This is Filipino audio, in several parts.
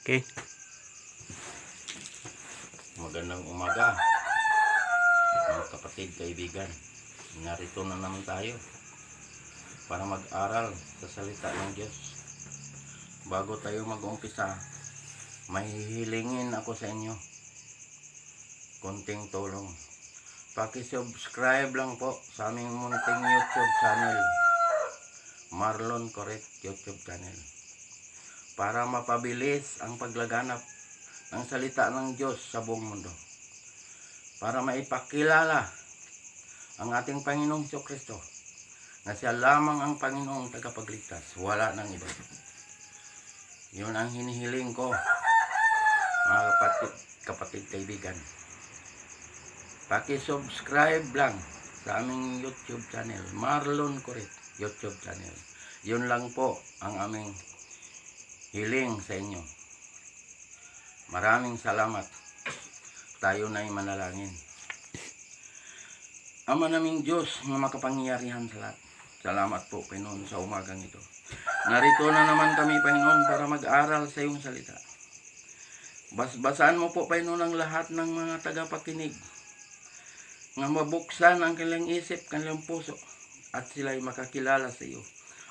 Okay. Magandang umaga, mga kapatid, kaibigan. Narito na naman tayo para mag-aral sa salita ng Diyos. Bago tayo mag-umpisa, mahihilingin ako sa inyo konting tulong. Paki-subscribe lang po sa aming munting YouTube channel, Marlon Correct YouTube channel, para mapabilis ang paglaganap ng salita ng Diyos sa buong mundo, para maipakilala ang ating Panginoong Kristo na siya lamang ang Panginoong tagapagligtas, wala nang iba. Yun ang hinihiling ko, mga kapatid kaibigan. Paki-subscribe lang sa aming YouTube channel, Marlon Correct YouTube channel. Yun lang po ang aming hiling sa inyo. Maraming salamat. Tayo na'y manalangin. Ama naming Diyos na makapangyarihan sa lahat, salamat po, Panginoon, sa umagang ito. Narito na naman kami, Panginoon, para mag-aral sa iyong salita. Basbasan mo po, Panginoon, ang lahat ng mga tagapakinig, nga mabuksan ang kanilang isip, kanilang puso, at sila'y makakilala sa iyo,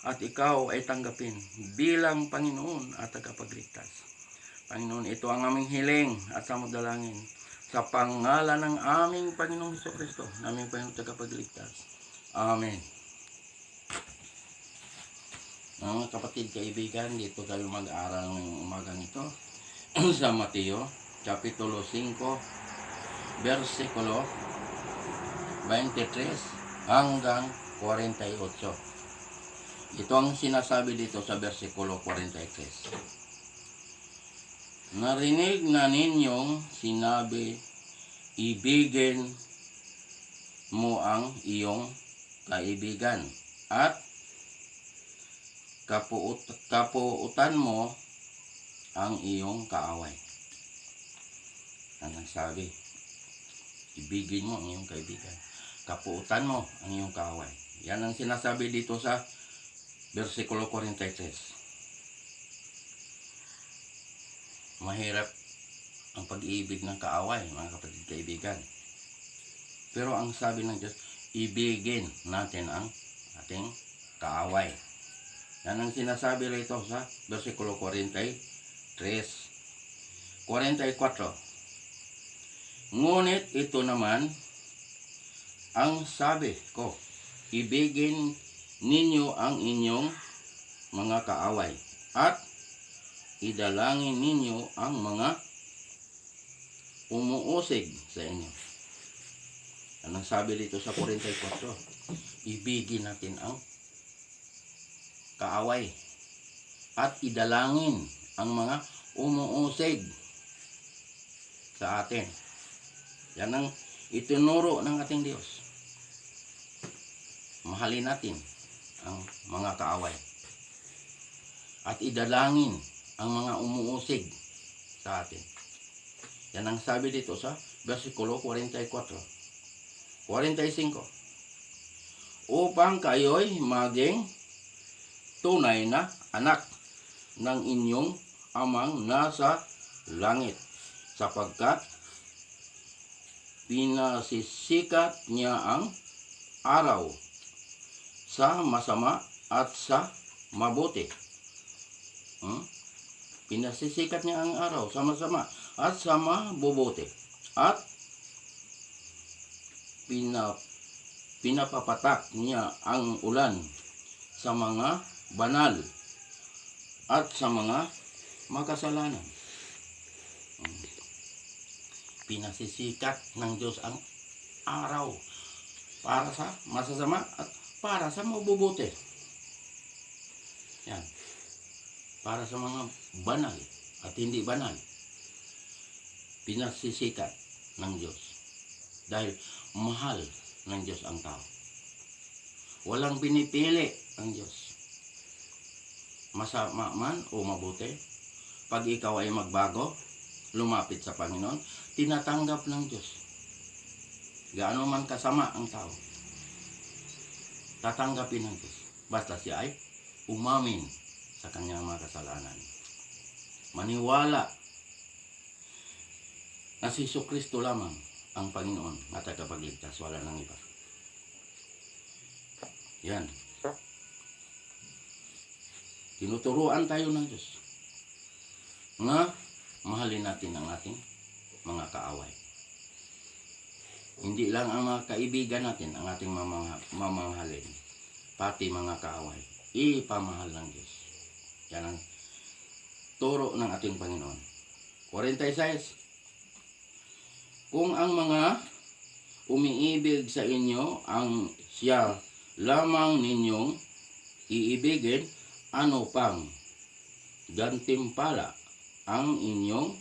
at ikaw ay tanggapin bilang Panginoon at tagapagligtas. Panginoon, ito ang aming hiling at samudalangin sa pangalan ng aming Panginoong Jesucristo, naming Panginoong tagapagligtas. Amen. Mga kapatid, kaibigan, dito tayo mag-aaral ng umagang ito sa Mateo, Kapitulo 5, versikulo 23 hanggang 48. Ito ang sinasabi dito sa versikulo 43. Narinig na ninyong sinabi, ibigin mo ang iyong kaibigan at kapuutan mo ang iyong kaaway. Ang sabi, ibigin mo ang iyong kaibigan, kapuutan mo ang iyong kaaway. Yan ang sinasabi dito sa versikulo 43. Mahirap ang pag-ibig ng kaaway, mga kapatid kaibigan. Pero ang sabi ng Diyos, ibigin natin ang ating kaaway. Yan ang sinasabi rito sa versikulo 43. 44. Ngunit ito naman ang sabi ko, ibigin ninyo ang inyong mga kaaway at idalangin ninyo ang mga umuusig sa inyo. Anong sabi dito sa 44? Ibigin natin ang kaaway at idalangin ang mga umuusig sa atin. Yan ang itinuro ng ating Diyos. Mahalin natin ang mga kaaway at idalangin ang mga umuusig sa atin. Yan ang sabi dito sa versikulo 44. 45. Upang kayo'y maging tunay na anak ng inyong amang nasa langit, sapagkat pinasisikat niya ang araw sa masama at sa mabuti. Pinasisikat niya ang araw sa masama at sa mabubuti. At pinapapatak niya ang ulan sa mga banal at sa mga makasalanan. Pinasisikat ng Diyos ang araw para sa masasama at para sa mabubuti. Yan. Para sa mga banal at hindi banal, pinasisikat ng Diyos. Dahil mahal ng Diyos ang tao. Walang pinipili ang Diyos. Masama man o mabuti, pag ikaw ay magbago, lumapit sa Panginoon, tinatanggap ng Diyos. Gaano man kasama ang tao, tatanggapin ng Diyos. Basta siya ay umamin sa kanyang mga kasalanan. maniwala na si Jesucristo lamang ang Panginoon na tagapagligtas, wala nang iba. Yan. Tinuturuan tayo ng Diyos na mahalin natin ang ating mga kaaway. Hindi lang ang mga kaibigan natin ang ating mamahalin, pati mga kaaway. Ipamahal ng Diyos. Yan ang turo ng ating Panginoon. 46. Kung ang mga umiibig sa inyo ang siya lamang ninyong iibigin, ano pang gantimpala ang inyong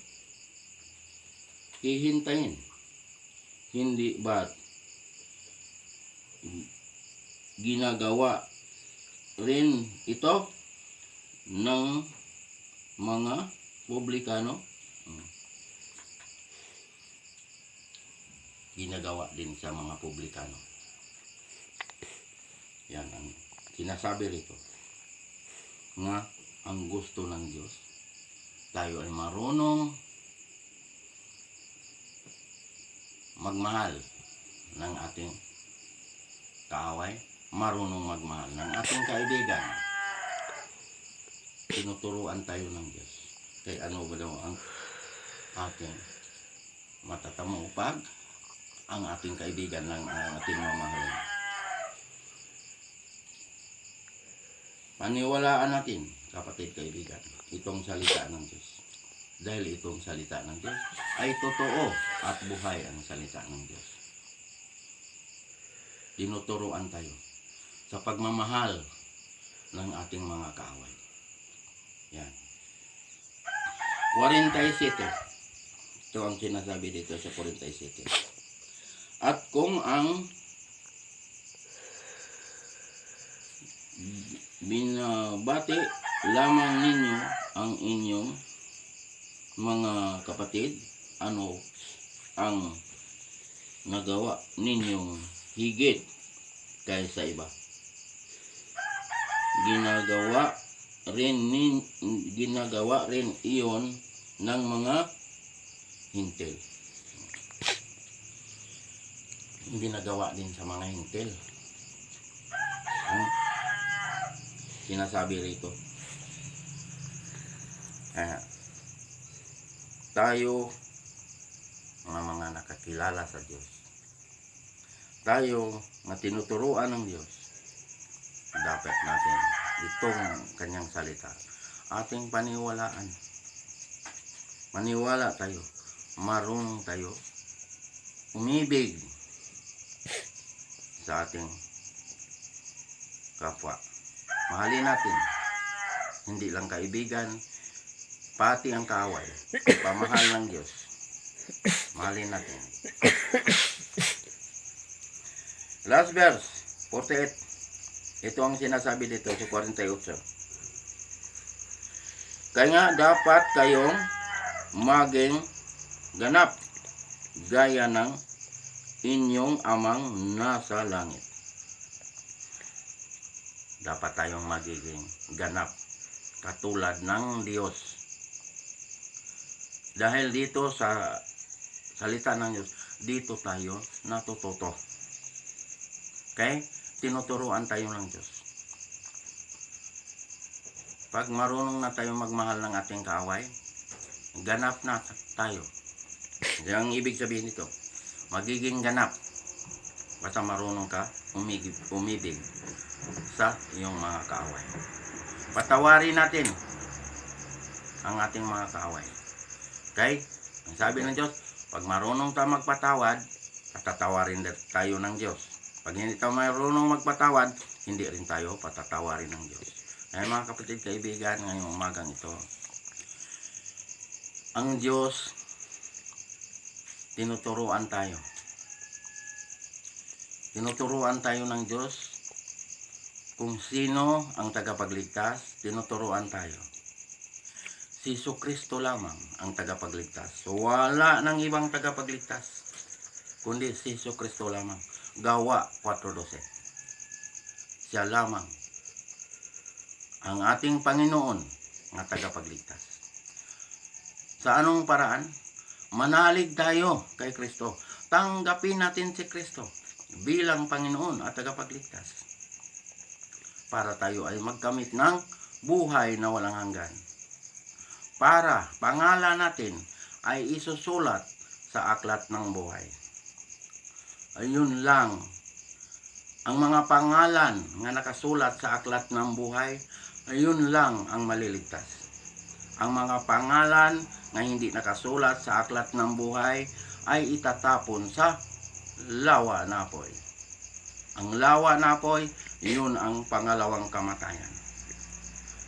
hihintayin? Hindi ba't ginagawa rin ito ng mga publikano? Ginagawa din sa mga publikano. Yan ang sinasabi rito, nga ang gusto ng Diyos, tayo ay marunong magmahal ng ating kaaway, marunong magmahal ng ating kaibigan. Tinuturuan tayo ng Diyos. Kaya ano ba daw ang ating matatamo pag ang ating kaibigan lang ang ating mamahalin? Paniwalaan natin, kapatid kaibigan, itong salita ng Diyos. Dahil itong salita ng Diyos ay totoo at buhay ang salita ng Diyos. Tinuturuan tayo sa pagmamahal ng ating mga kaaway. Yan. 47. Ito ang sinasabi dito sa 47. At kung ang binabati lamang ninyo ang inyong mga kapatid, ano ang nagawa ninyong higit kaysa iba? Ginagawa rin iyon ng mga hintil. Ginagawa din sa mga hintil ang sinasabi rito. Tayo mga nakakilala sa Diyos, tayo na tinuturuan ng Diyos, dapat natin itong kanyang salita ating paniwalaan. Maniwala tayo, marunong tayo umibig sa ating kapwa. Mahalin natin, hindi lang kaibigan, pati ang kaaway. Pamahal ng Diyos, mahalin natin. Last verse, 48. Ito ang sinasabi dito sa 48. Kaya nga dapat kayong maging ganap gaya ng inyong amang nasa langit. Dapat tayong magiging ganap katulad ng Diyos. Dahil dito sa salita ng Diyos, dito tayo natututo. Okay? Tinuturuan tayo ng Diyos. Pag marunong na tayo magmahal ng ating kaaway, ganap na tayo. Ang ibig sabihin nito, magiging ganap basta marunong ka umibig sa iyong mga kaaway. Patawarin natin ang ating mga kaaway. Okay? Ang sabi ng Diyos, pag marunong tayo magpatawad, patatawarin tayo ng Diyos. Pag hindi tayo marunong magpatawad, hindi rin tayo patatawarin ng Diyos. Kaya mga kapatid, kaibigan, ngayong umagang ito, ang Diyos, tinuturuan tayo. Tinuturuan tayo ng Diyos kung sino ang tagapagligtas. Tinuturuan tayo. Si Jesucristo lamang ang tagapagligtas. So, wala nang ibang tagapagligtas, kundi si Jesucristo lamang. Gawa 4:12. Siya lamang ang ating Panginoon na tagapagligtas. Sa anong paraan? Manalig tayo kay Kristo. Tanggapin natin si Kristo bilang Panginoon at tagapagligtas para tayo ay magkamit ng buhay na walang hanggan. Para pangalan natin ay isusulat sa aklat ng buhay. Ayun lang. Ang mga pangalan nga nakasulat sa aklat ng buhay, ayun lang ang maliligtas. Ang mga pangalan na hindi nakasulat sa aklat ng buhay ay itatapon sa lawa na apoy. Ang lawa na apoy, yun ang pangalawang kamatayan.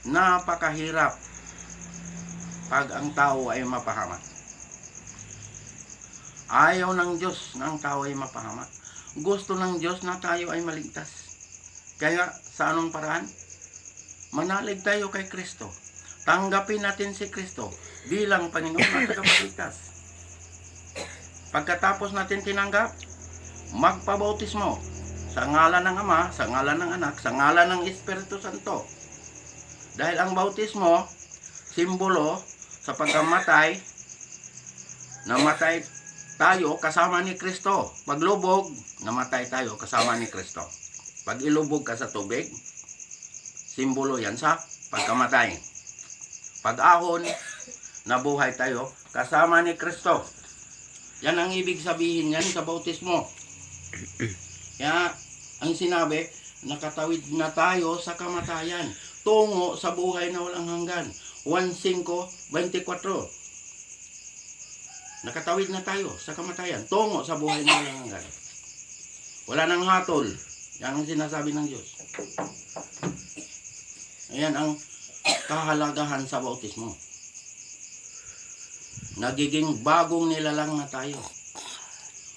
Napakahirap pag ang tao ay mapahamak. Ayaw ng Diyos na ang tao ay mapahamak. Gusto ng Diyos na tayo ay maligtas. Kaya sa anong paraan? Manalig tayo kay Kristo. Tanggapin natin si Kristo bilang Panginoon at tagapagligtas. Pagkatapos natin tinanggap, magpabautismo sa ngalan ng Ama, sa ngalan ng Anak, sa ngalan ng Espiritu Santo. Dahil ang bautismo, simbolo sa pagkamatay, namatay tayo kasama ni Kristo. Paglubog, namatay tayo kasama ni Kristo. Pag ilubog ka sa tubig, simbolo yan sa pagkamatay. Pag-ahon, nabuhay tayo kasama ni Kristo. Yan ang ibig sabihin yan sa bautismo. Kaya ang sinabi, nakatawid na tayo sa kamatayan tungo sa buhay na walang hanggan. 1:5:24. Nakatawid na tayo sa kamatayan tungo sa buhay na walang hanggan. Wala nang hatol. Yan ang sinasabi ng Diyos. Ayan ang kahalagahan sa bautismo. Nagiging bagong nilalang na tayo.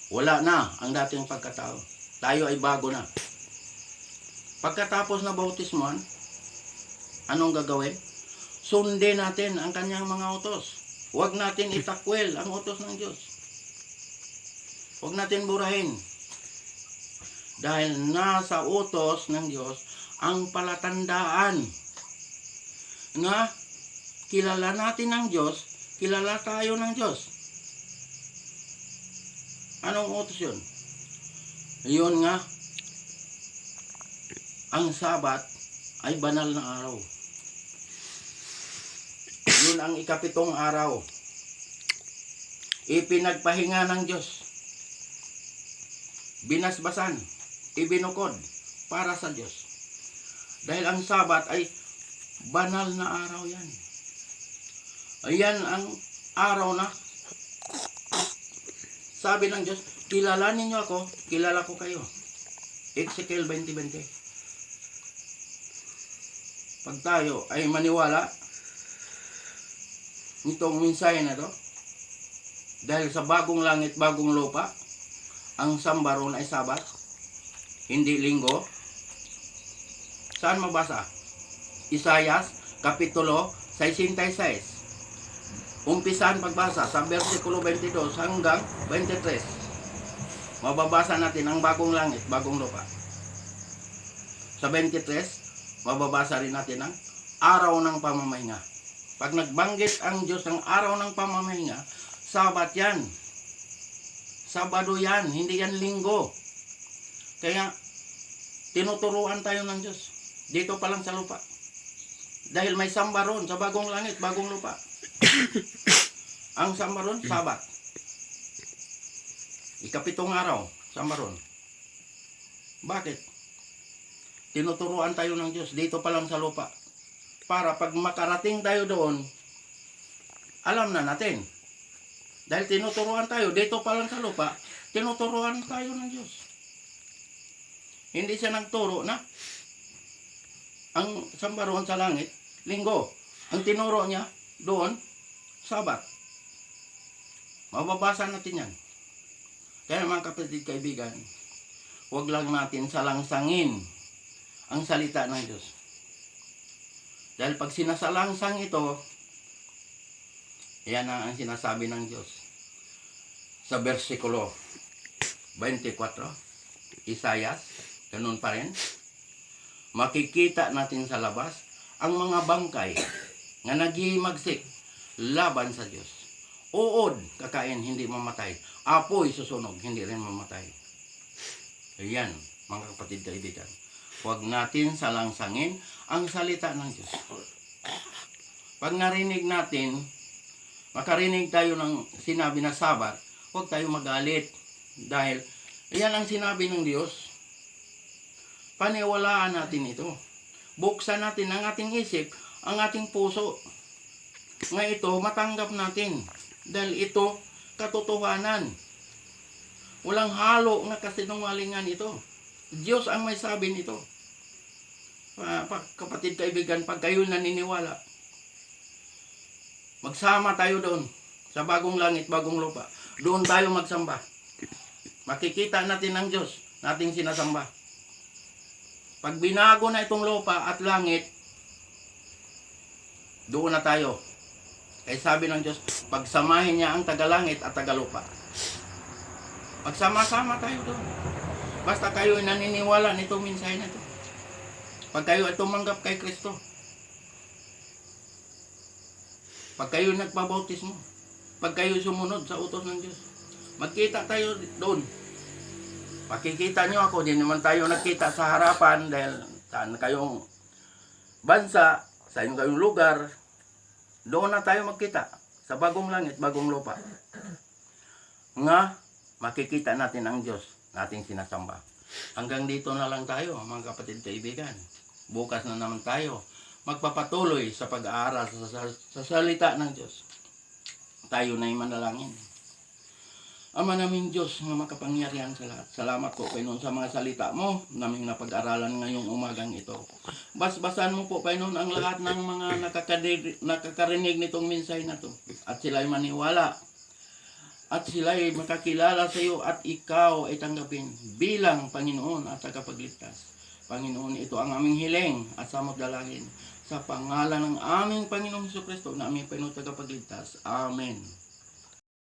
Wala na ang dating pagkatao. Tayo ay bago na. Pagkatapos na bautismoan, anong gagawin? Sundin natin ang kanyang mga utos. Huwag natin itakwil ang utos ng Diyos. Huwag natin burahin. Dahil nasa utos ng Diyos ang palatandaan na kilala natin ng Diyos, kilala tayo ng Diyos. Anong utos yun? Yun nga, ang Sabat ay banal na araw. Yun ang 7 araw. Ipinagpahinga ng Diyos. Binasbasan, ibinukod para sa Diyos. Dahil ang Sabat ay banal na araw yan. Ayan ang araw na sabi ng Diyos, kilalanin niyo ako, kilala ko kayo. Ezekiel 20:20. Pag tayo ay maniwala nitong mensahe na to, dahil sa bagong langit, bagong lupa, ang sambaron ay Sabat, hindi linggo. Saan mabasa? Isayas, Kapitulo 66. Umpisan pagbasa sa versikulo 22 hanggang 23. Mababasa natin ang bagong langit, bagong lupa. Sa 23, mababasa rin natin ang araw ng pamamahinga. Pag nagbanggit ang Diyos ng araw ng pamamahinga, Sabat yan. Sabado yan, hindi yan linggo. Kaya, tinuturuan tayo ng Diyos. Dito pa lang sa lupa. Dahil may sambaron sa bagong langit, bagong lupa. Ang sambaron, Sabat. 7 araw, sambaron. Bakit? Tinuturuan tayo ng Diyos dito pa lang sa lupa. Para pag makarating tayo doon, alam na natin. Dahil tinuturuan tayo dito pa lang sa lupa, tinuturuan tayo ng Diyos. Hindi siya nagturo na ang sambaron sa langit, linggo. Ang tinuro niya doon, Sabat. Mababasa natin yan. Kaya mga kapatid, kaibigan, huwag lang natin salangsangin ang salita ng Diyos. Dahil pag sinasalangsang ito, yan ang sinasabi ng Diyos. Sa versikulo 24, Isayas, ganun pa rin. Makikita natin sa labas ang mga bangkay na naghihimagsik laban sa Diyos. Uod, kakain, hindi mamatay. Apoy, susunog, hindi rin mamatay. Ayan, mga kapatid kaibigan. Huwag natin salangsangin ang salita ng Diyos. Pag narinig natin, makarinig tayo ng sinabi na Sabat, huwag tayo magalit. Dahil, iyan ang sinabi ng Diyos. Paniwalaan natin ito. Buksan natin ang ating isip, ang ating puso. Nga ito, matanggap natin. Dahil ito, katotohanan. Walang halo na kasinungalingan ito. Diyos ang may sabi nito. Kapatid kaibigan, pag kayo naniniwala, magsama tayo doon sa bagong langit, bagong lupa. Doon tayo magsamba. Makikita natin ang Diyos nating sinasamba. Pag binago na itong lupa at langit, doon na tayo. Kaya sabi ng Diyos, pagsamahin niya ang tagalangit at tagalupa. Magsama-sama tayo doon. Basta kayo ay naniniwala nitong mensahe na ito. Pag kayo ay tumanggap kay Kristo. Pag kayo nagpabautismo. Pag kayo sumunod sa utos ng Diyos. Magkita tayo doon. Makikita nyo ako, di naman tayo nagkita sa harapan dahil saan kayong bansa, sa inyong kayong lugar, doon na tayo magkita sa bagong langit, bagong lupa. Nga, makikita natin ang Diyos nating sinasamba. Hanggang dito na lang tayo, mga kapatid kaibigan. Bukas na naman tayo magpapatuloy sa pag-aaral sa salita ng Diyos. Tayo na'y manalangin. Ama naming Diyos na makapangyarihan sa lahat. Salamat po Panginoon sa mga salita mo naming napag-aralan ngayong umagang ito. Basbasan mo po Panginoon ang lahat ng mga nakakarinig nitong mensahe na to. At sila'y maniwala. At sila'y makakilala sa iyo at ikaw ay tanggapin bilang Panginoon at tagapagligtas. Panginoon, ito ang aming hiling at samot-dalangin sa pangalan ng aming Panginoong Jesucristo na aming Panginoon tagapagligtas. Amen.